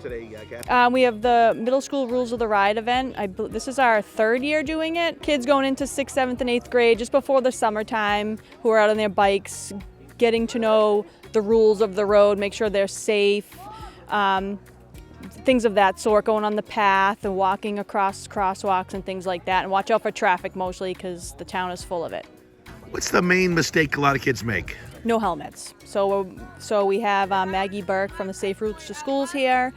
here today, Kathy? We have the middle school Rules of the Ride event. This is our third year doing it. Kids going into 6th, 7th, and 8th grade just before the summertime who are out on their bikes, getting to know the rules of the road, make sure they're safe, things of that sort, going on the path and walking across crosswalks and things like that. And watch out for traffic mostly because the town is full of it. What's the main mistake a lot of kids make? No helmets. So we have Maggie Burke from the Safe Routes to Schools here.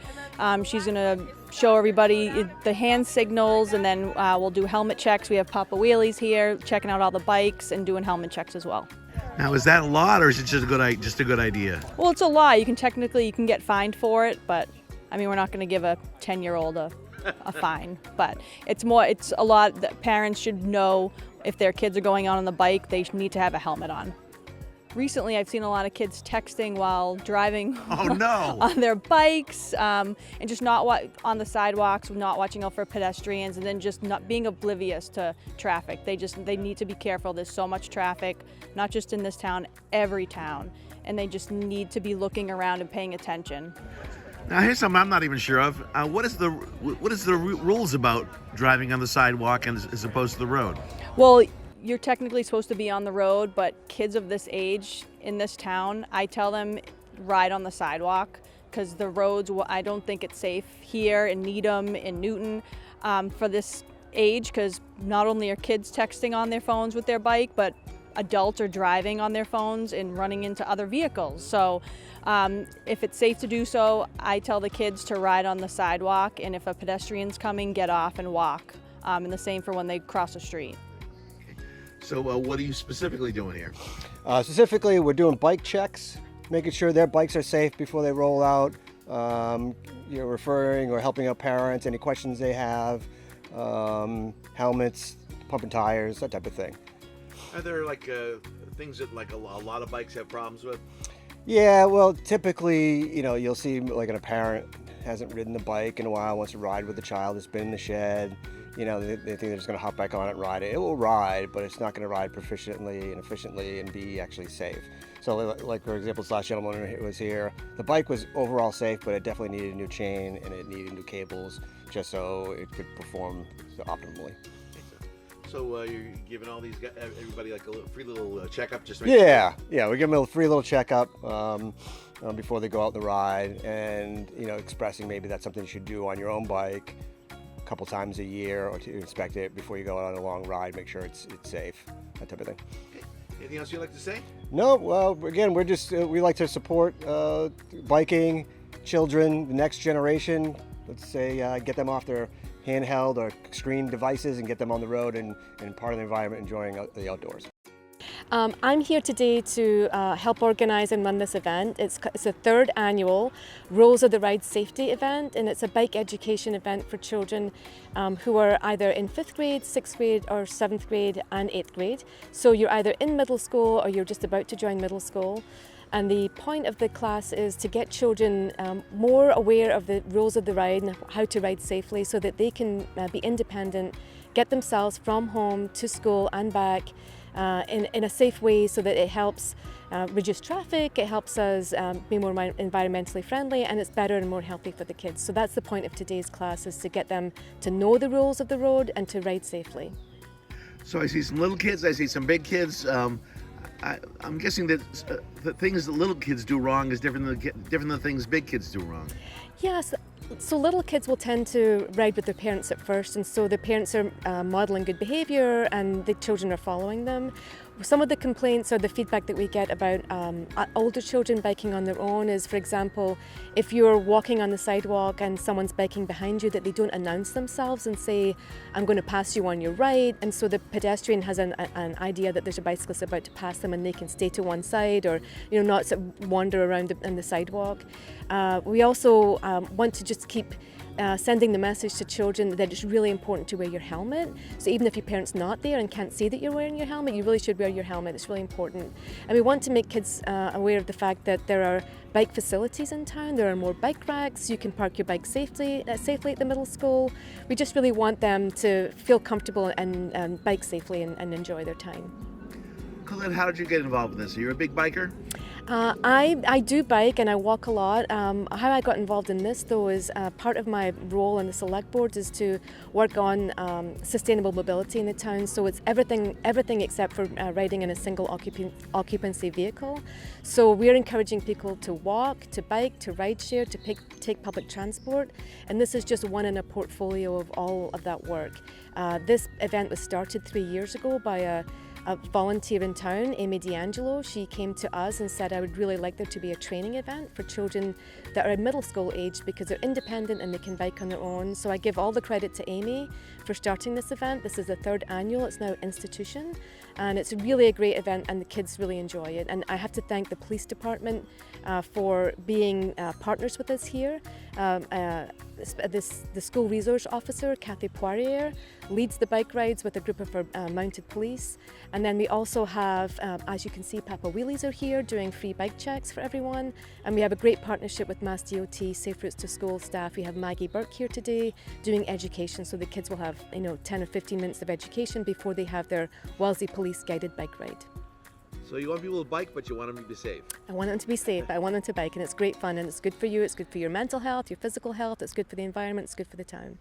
She's going to show everybody the hand signals, and then we'll do helmet checks. We have Papa Wheelies here checking out all the bikes and doing helmet checks as well. Now, is that a lot, or is it just a good idea? Well, it's a lot. You can get fined for it, but I mean, we're not going to give a 10-year-old a fine. But it's a lot that parents should know. If their kids are going out on the bike, they need to have a helmet on. Recently, I've seen a lot of kids texting while driving on their bikes, and just not on the sidewalks, not watching out for pedestrians, and then just not being oblivious to traffic. They need to be careful. There's so much traffic, not just in this town, every town, and they just need to be looking around and paying attention. Now, here's something I'm not even sure of. What is the rules about driving on the sidewalk as opposed to the road? Well, you're technically supposed to be on the road, but kids of this age in this town, I tell them ride on the sidewalk because the roads, I don't think it's safe here in Needham, in Newton, for this age, because not only are kids texting on their phones with their bike, but adults are driving on their phones and running into other vehicles. So if it's safe to do so, I tell the kids to ride on the sidewalk, and if a pedestrian's coming, get off and walk. And the same for when they cross the street. So what are you specifically doing here? Specifically, we're doing bike checks, making sure their bikes are safe before they roll out, referring or helping out parents, any questions they have, helmets, pumping tires, that type of thing. Are there things that a lot of bikes have problems with? Yeah, well, typically, you'll see a parent hasn't ridden the bike in a while, wants to ride with the child that's been in the shed. They think they're just going to hop back on it and ride it. It will ride, but it's not going to ride proficiently and efficiently and be actually safe. So like for example, this last gentleman who was here, the bike was overall safe, but it definitely needed a new chain and it needed new cables just so it could perform optimally. So you're giving everybody a free little checkup, just yeah, we give them a free little checkup before they go out the ride, and expressing maybe that's something you should do on your own bike a couple times a year, or to inspect it before you go out on a long ride, make sure it's safe, that type of thing. Okay. Anything else you'd like to say? No, well, again, we like to support biking, children, the next generation. Let's say get them off their handheld or screen devices and get them on the road and part of the environment, enjoying the outdoors. I'm here today to help organise and run this event. It's the third annual Rules of the Ride Safety event, and it's a bike education event for children who are either in 5th grade, 6th grade or 7th grade and 8th grade. So you're either in middle school or you're just about to join middle school. And the point of the class is to get children more aware of the rules of the ride and how to ride safely so that they can be independent, get themselves from home to school and back in a safe way, so that it helps reduce traffic, it helps us be more environmentally friendly, and it's better and more healthy for the kids. So that's the point of today's class, is to get them to know the rules of the road and to ride safely. So I see some little kids, I see some big kids. I'm guessing that the things that little kids do wrong is different than the things big kids do wrong. Yes, so little kids will tend to ride with their parents at first, and so the parents are modelling good behaviour and the children are following them. Some of the complaints or the feedback that we get about older children biking on their own is, for example, if you're walking on the sidewalk and someone's biking behind you, that they don't announce themselves and say, I'm going to pass you on your right, and so the pedestrian has an idea that there's a bicyclist about to pass them and they can stay to one side, or not sort of wander around on the sidewalk. We also want to just keep sending the message to children that it's really important to wear your helmet. So even if your parent's not there and can't see that you're wearing your helmet, you really should wear your helmet. It's really important. And we want to make kids aware of the fact that there are bike facilities in town. There are more bike racks. You can park your bike safely at the middle school. We just really want them to feel comfortable and bike safely and enjoy their time. Colin, how did you get involved with this? Are you a big biker? I do bike and I walk a lot. How I got involved in this though is part of my role in the select board is to work on sustainable mobility in the town. So it's everything except for riding in a single occupancy vehicle. So we're encouraging people to walk, to bike, to ride share, to take public transport. And this is just one in a portfolio of all of that work. This event was started 3 years ago by a volunteer in town, Amy D'Angelo. She came to us and said, I would really like there to be a training event for children that are middle school age because they're independent and they can bike on their own. So I give all the credit to Amy for starting this event. This is the 3rd annual, it's now institution. And it's really a great event and the kids really enjoy it. And I have to thank the police department for being partners with us here. The school resource officer, Kathy Poirier, leads the bike rides with a group of mounted police. And then we also have, as you can see, Papa Wheelies are here doing free bike checks for everyone. And we have a great partnership with Mass DOT, Safe Routes to School staff. We have Maggie Burke here today doing education, so the kids will have 10 or 15 minutes of education before they have their Wellesley Police guided bike ride. So you want people to bike, but you want them to be safe. I want them to be safe, but I want them to bike, and it's great fun, and it's good for you, it's good for your mental health, your physical health, it's good for the environment, it's good for the town.